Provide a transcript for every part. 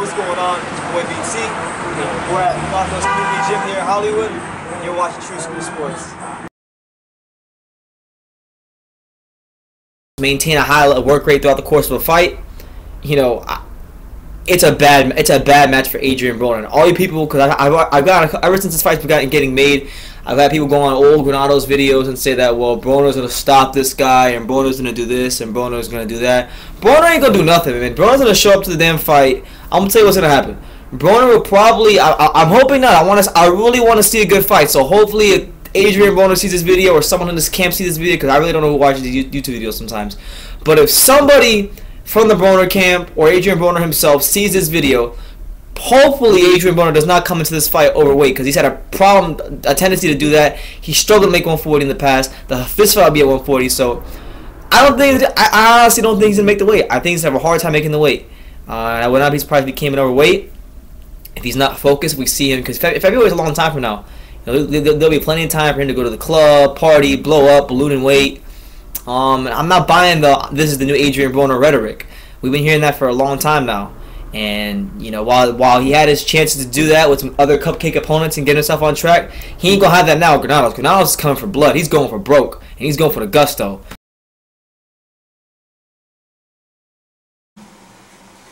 what's going on? It's your boy BT. We're at Northwest Community Gym here in Hollywood. And you're watching True School Sports. Maintain a high work rate throughout the course of a fight. You know, it's a bad match for Adrien Broner. And all you people, because I've got ever since this fight's been getting made, I've had people go on old Granados videos and say that, well, Broner's gonna stop this guy, and Broner's gonna do this, and Broner's gonna do that. Broner ain't gonna do nothing, man. Broner's gonna show up to the damn fight. I'm gonna tell you what's gonna happen. Broner will probably. I'm hoping not. I really want to see a good fight. So hopefully, Adrien Broner sees this video, or someone in this camp sees this video, because I really don't know who watches these YouTube videos sometimes. But if somebody from the Broner camp or Adrien Broner himself sees this video, hopefully Adrien Broner does not come into this fight overweight, because he's had a tendency to do that. He struggled to make 140 in the past. This fight will be at 140, so I honestly don't think he's gonna make the weight. I think he's gonna have a hard time making the weight. I would not be surprised if he came in overweight. If he's not focused, we see him, because February is a long time from now. You know, there'll be plenty of time for him to go to the club, party, blow up, balloon and weight. I'm not buying this is the new Adrien Broner rhetoric. We've been hearing that for a long time now. And, you know, while he had his chances to do that with some other cupcake opponents and get himself on track, he ain't going to have that now with Granados. Granados is coming for blood. He's going for broke. And he's going for the gusto.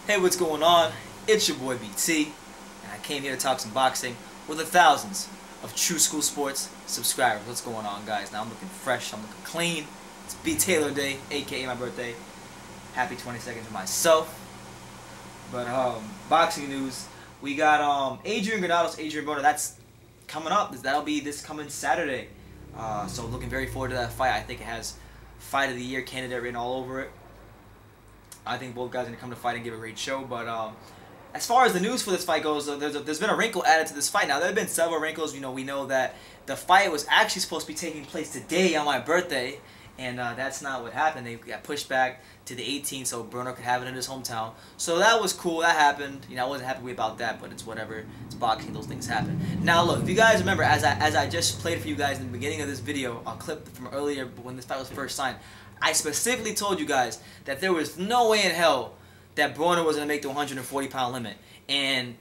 Hey, what's going on? It's your boy BT. And I came here to talk some boxing with the thousands of True School Sports subscribers. What's going on, guys? Now I'm looking fresh. I'm looking clean. It's B. Taylor Day, a.k.a. my birthday. Happy 22nd to myself. But boxing news, we got Adrian Granados, Adrien Broner. That's coming up. That'll be this coming Saturday. So looking very forward to that fight. I think it has Fight of the Year candidate written all over it. I think both guys are gonna come to fight and give a great show. But as far as the news for this fight goes, there's been a wrinkle added to this fight. Now there have been several wrinkles. You know, we know that the fight was actually supposed to be taking place today on my birthday. And that's not what happened. They got pushed back to the 18th so Broner could have it in his hometown. So that was cool. That happened. You know, I wasn't happy about that, but it's whatever. It's boxing. Those things happen. Now, look, if you guys remember, as I just played for you guys in the beginning of this video, a clip from earlier when this fight was first signed, I specifically told you guys that there was no way in hell that Broner was going to make the 140-pound limit. And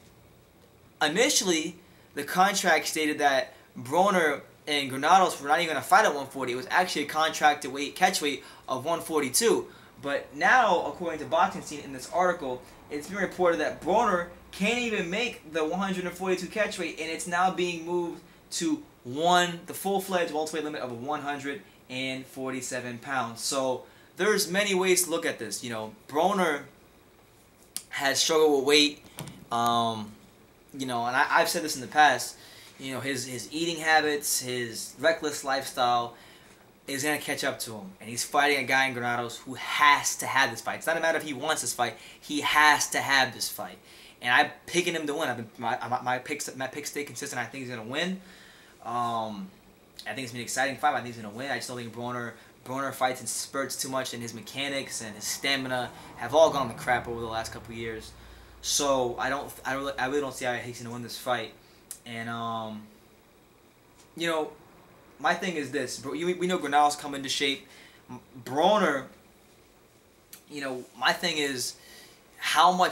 initially, the contract stated that Broner and Granados were not even going to fight at 140. It was actually a contracted catch weight of 142. But now, according to Boxing Scene in this article, it's been reported that Broner can't even make the 142 catch weight, and it's now being moved to the full-fledged welterweight limit of 147 pounds. So there's many ways to look at this. You know, Broner has struggled with weight. You know, and I've said this in the past. You know, his eating habits, his reckless lifestyle is going to catch up to him. And he's fighting a guy in Granados who has to have this fight. It's not a matter if he wants this fight. He has to have this fight. And I'm picking him to win. My picks stay consistent. I think he's going to win. I think it's been an exciting fight. I think he's going to win. I just don't think Broner fights in spurts too much, and his mechanics and his stamina have all gone to crap over the last couple of years. So I really don't see how he's going to win this fight. And, you know, my thing is this. We know Granados come into shape. Broner, you know, my thing is how many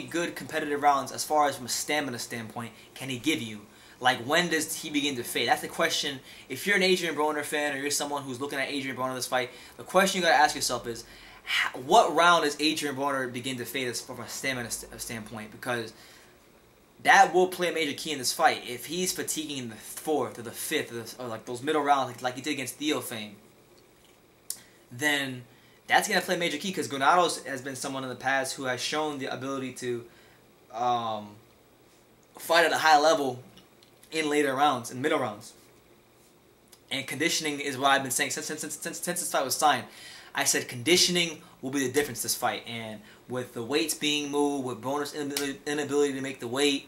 good competitive rounds, as far as from a stamina standpoint, can he give you? Like, when does he begin to fade? That's the question. If you're an Adrien Broner fan, or you're someone who's looking at Adrien Broner this fight, the question you got to ask yourself is, what round does Adrien Broner begin to fade from a stamina standpoint? Because that will play a major key in this fight. If he's fatiguing in the 4th or the 5th or like those middle rounds like he did against Theophane, then that's going to play a major key, because Granados has been someone in the past who has shown the ability to fight at a high level in later rounds, in middle rounds. And conditioning is what I've been saying since this fight was signed. I said conditioning will be the difference this fight. And with the weights being moved, with Broner's inability to make the weight,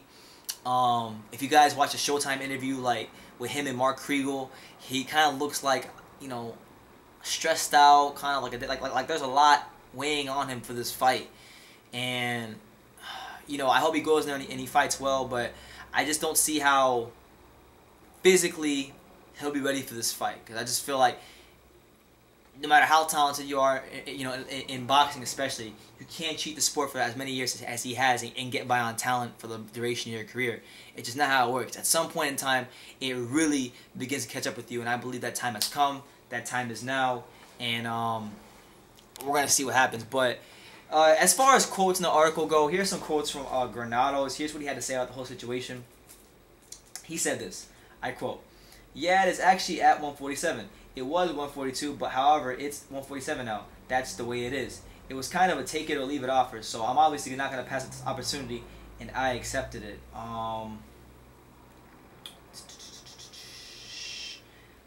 if you guys watch a Showtime interview like with him and Mark Kriegel, he kind of looks like, you know, stressed out, kind of like there's a lot weighing on him for this fight. And, you know, I hope he goes there and he fights well, but I just don't see how physically he'll be ready for this fight, because I just feel like no matter how talented you are, you know, in boxing especially, you can't cheat the sport for as many years as he has and get by on talent for the duration of your career. It's just not how it works. At some point in time, it really begins to catch up with you, and I believe that time has come. That time is now, and we're going to see what happens. But as far as quotes in the article go, here's some quotes from Granados. Here's what he had to say about the whole situation. He said this, I quote, "Yeah, it is actually at 147. It was 142, but however, it's 147 now. That's the way it is. It was kind of a take it or leave it offer, so I'm obviously not going to pass this opportunity, and I accepted it."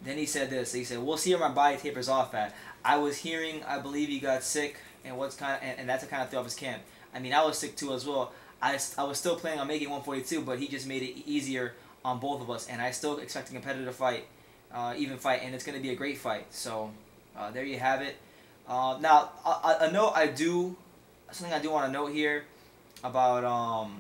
Then he said this. He said, "We'll see where my body tapers off at. I was hearing, I believe he got sick, and and that's the kind of threw off his camp. I mean, I was sick too as well. I was still planning on making 142, but he just made it easier on both of us, and I still expect a competitive fight, even fight, and it's going to be a great fight." So there you have it. Now, something I do want to note here about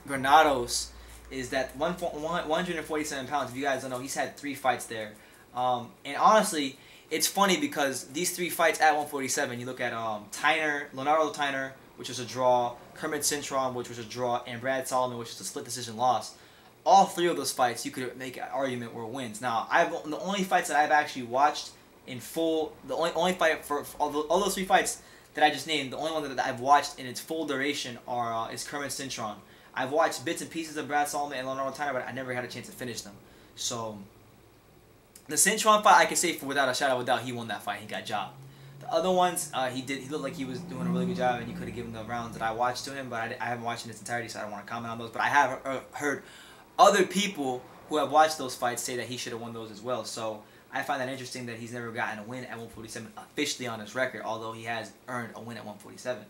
Granados is that 147 pounds, if you guys don't know, he's had 3 fights there. And honestly, it's funny because these 3 fights at 147, you look at Leonardo Tyner, which was a draw, Kermit Cintron, which was a draw, and Brad Solomon, which was a split decision loss. All 3 of those fights, you could make an argument were wins. Now, the only fights that I've actually watched in full, the only fight for all those 3 fights that I just named, the only one that I've watched in its full duration is Kermit Cintron. I've watched bits and pieces of Brad Solomon and Leonardo Tyner, but I never had a chance to finish them. So, the Cintron fight, I can say without a shadow of a doubt, he won that fight. He got jobbed. The other ones, he looked like he was doing a really good job, and you could have given the rounds that I watched to him, but I haven't watched in its entirety, so I don't want to comment on those. But I have heard other people who have watched those fights say that he should have won those as well. So I find that interesting that he's never gotten a win at 147 officially on his record, although he has earned a win at 147.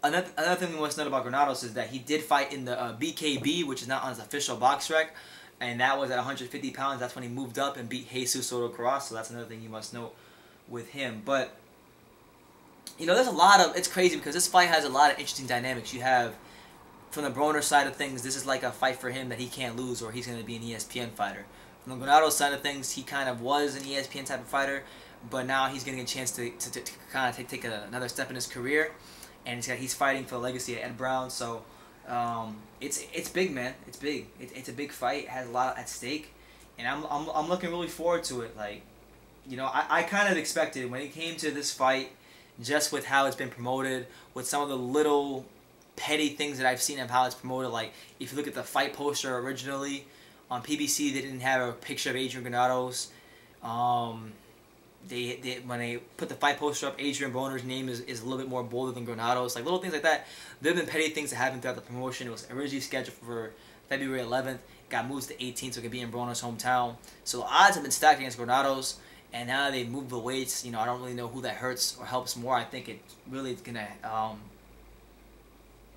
Another thing we must note about Granados is that he did fight in the BKB, which is not on his official box rec, and that was at 150 pounds. That's when he moved up and beat Jesus Soto Carras, so that's another thing you must note with him. But, you know, it's crazy because this fight has a lot of interesting dynamics. You have, from the Broner side of things, this is like a fight for him that he can't lose, or he's going to be an ESPN fighter. From the Granados side of things, he kind of was an ESPN type of fighter, but now he's getting a chance to kind of take another step in his career, and he's fighting for the legacy of Ed Brown. So it's big, man. It's big. It's a big fight. It has a lot at stake, and I'm looking really forward to it. Like, you know, I kind of expected when it came to this fight, just with how it's been promoted, with some of the little petty things that I've seen of how it's promoted. Like, if you look at the fight poster originally on PBC, they didn't have a picture of Adrian Granados. When they put the fight poster up, Adrien Broner's name is a little bit more bolder than Granados. Like, little things like that. There have been petty things that happened throughout the promotion. It was originally scheduled for February 11th. Got moved to 18th so it could be in Broner's hometown. So the odds have been stacked against Granados. And now they moved the weights. You know, I don't really know who that hurts or helps more. I think it really is going to,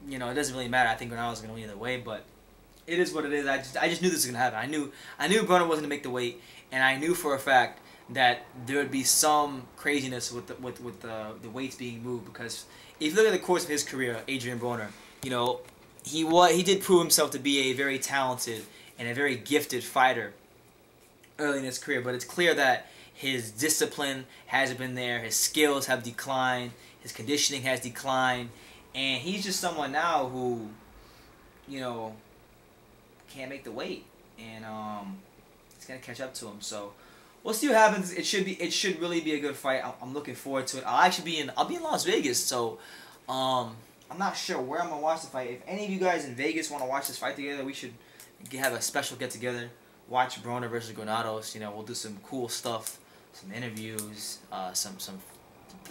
you know, it doesn't really matter. I think Granados is going to win either way, but it is what it is. I just knew this was going to happen. I knew Broner wasn't going to make the weight, and I knew for a fact that there would be some craziness with the weights being moved, because if you look at the course of his career, Adrien Broner, you know, he did prove himself to be a very talented and a very gifted fighter early in his career, but it's clear that his discipline hasn't been there, his skills have declined, his conditioning has declined, and he's just someone now who, you know, can't make the weight, and it's gonna catch up to him. So we'll see what happens. It should really be a good fight. I'm looking forward to it. I'll be in Las Vegas, so I'm not sure where I'm gonna watch the fight. If any of you guys in Vegas want to watch this fight together, we should have a special get together. Watch Broner versus Granados. You know, we'll do some cool stuff, some interviews, some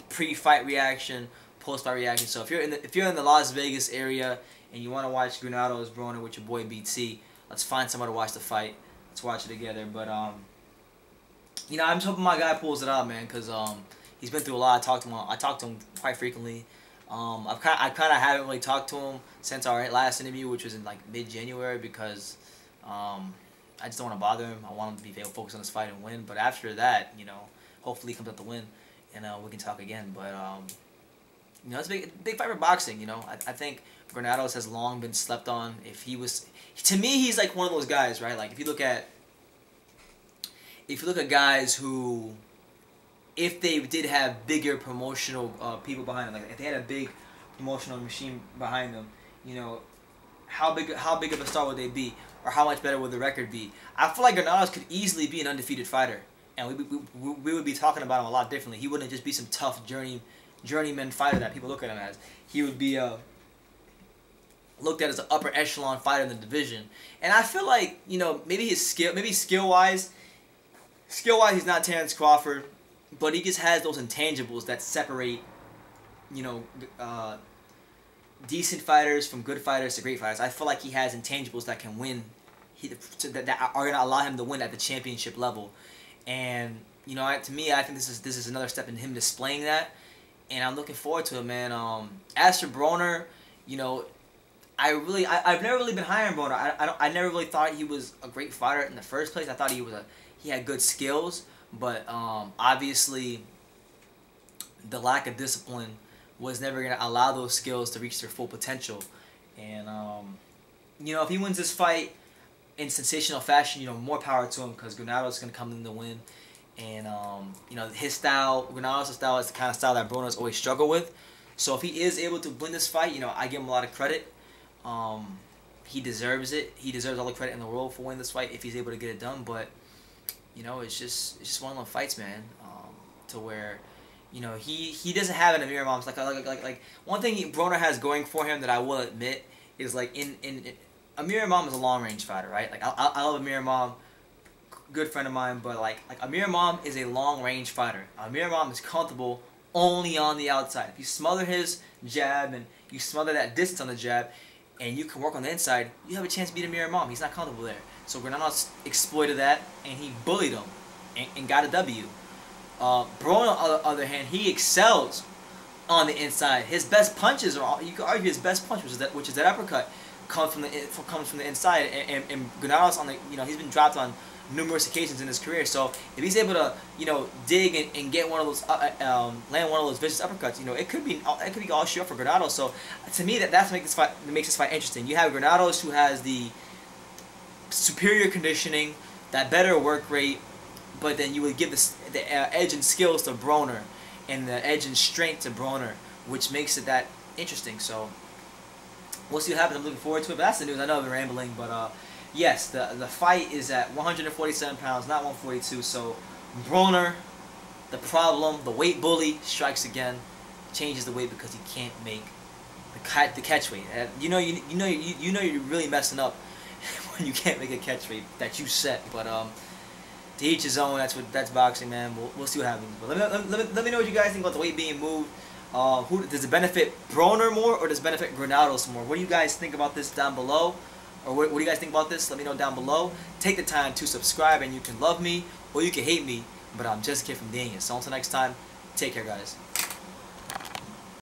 pre-fight reaction, post-fight reaction. So if you're in the Las Vegas area and you want to watch Granados Broner with your boy BT, let's find someone to watch the fight. Let's watch it together. But you know, I'm just hoping my guy pulls it out, man, because he's been through a lot. I talked to him quite frequently. I kind of haven't really talked to him since our last interview, which was in like mid-January, because I just don't want to bother him. I want him to be focused on this fight and win. But after that, you know, hopefully he comes out to win, and we can talk again. But you know, it's a big fight for boxing. You know, I think Granados has long been slept on. To me, he's like one of those guys, right? Like if you look at guys who if they did have bigger promotional people behind them, like if they had a big promotional machine behind them, you know, how big of a star would they be, or how much better would the record be? I feel like Granados could easily be an undefeated fighter, and we would be talking about him a lot differently. He wouldn't just be some tough journeyman fighter that people look at him as. He would be looked at as an upper echelon fighter in the division. And I feel like, you know, maybe skill wise he's not Terrence Crawford, but he just has those intangibles that separate, you know, decent fighters from good fighters to great fighters. I feel like he has intangibles that can win, that are gonna allow him to win at the championship level. And you know, to me, I think this is another step in him displaying that, and I'm looking forward to it, man. As for Broner, you know, I've never really been high on Broner. I never really thought he was a great fighter in the first place. I thought he had good skills, but obviously the lack of discipline was never going to allow those skills to reach their full potential. And you know, if he wins this fight in sensational fashion, you know, more power to him, because Granados is going to come in to win. And you know, his style, Granados' style, is the kind of style that Broner's always struggled with. So if he is able to win this fight, you know, I give him a lot of credit. He deserves it. He deserves all the credit in the world for winning this fight if he's able to get it done. But you know, it's just one of those fights, man, to where, you know, he doesn't have an Amir Imam. Like one thing Broner has going for him that I will admit is, like, in Amir Imam is a long range fighter, right? Like I love Amir Imam, good friend of mine, but like Amir Imam is a long range fighter. Amir Imam is comfortable only on the outside. If you smother his jab and you smother that distance on the jab, and you can work on the inside, you have a chance to beat Amir Imam. He's not comfortable there. So Granados exploited that, and he bullied him and got a W. Broner, on the other hand, he excels on the inside. His best punches are, you could argue, his best punch, which is that uppercut, comes from the inside. And Granados, on the, you know, he's been dropped on numerous occasions in his career. So if he's able to, you know, dig and get one of those, land one of those vicious uppercuts, you know, it could be all short for Granados. So to me, that's what makes this fight interesting. You have Granados, who has the superior conditioning, that better work rate, but then you would give the edge and skills to Broner, and the edge and strength to Broner, which makes it that interesting. So we'll see what happens. I'm looking forward to it. But that's the news. I know I've been rambling, but yes, the fight is at 147 pounds, not 142. So Broner, the problem, the weight bully, strikes again, changes the weight because he can't make the catch weight. You know you're really messing up when you can't make a catch weight that you set. But to each his own. That's boxing, man. We'll see what happens. But let me know what you guys think about the weight being moved. Who does it benefit, Broner more, or does it benefit Granados more? What do you guys think about this down below? Or what do you guys think about this? Let me know down below. Take the time to subscribe, and you can love me or you can hate me, but I'm just a kid from Daniel. So until next time, take care, guys.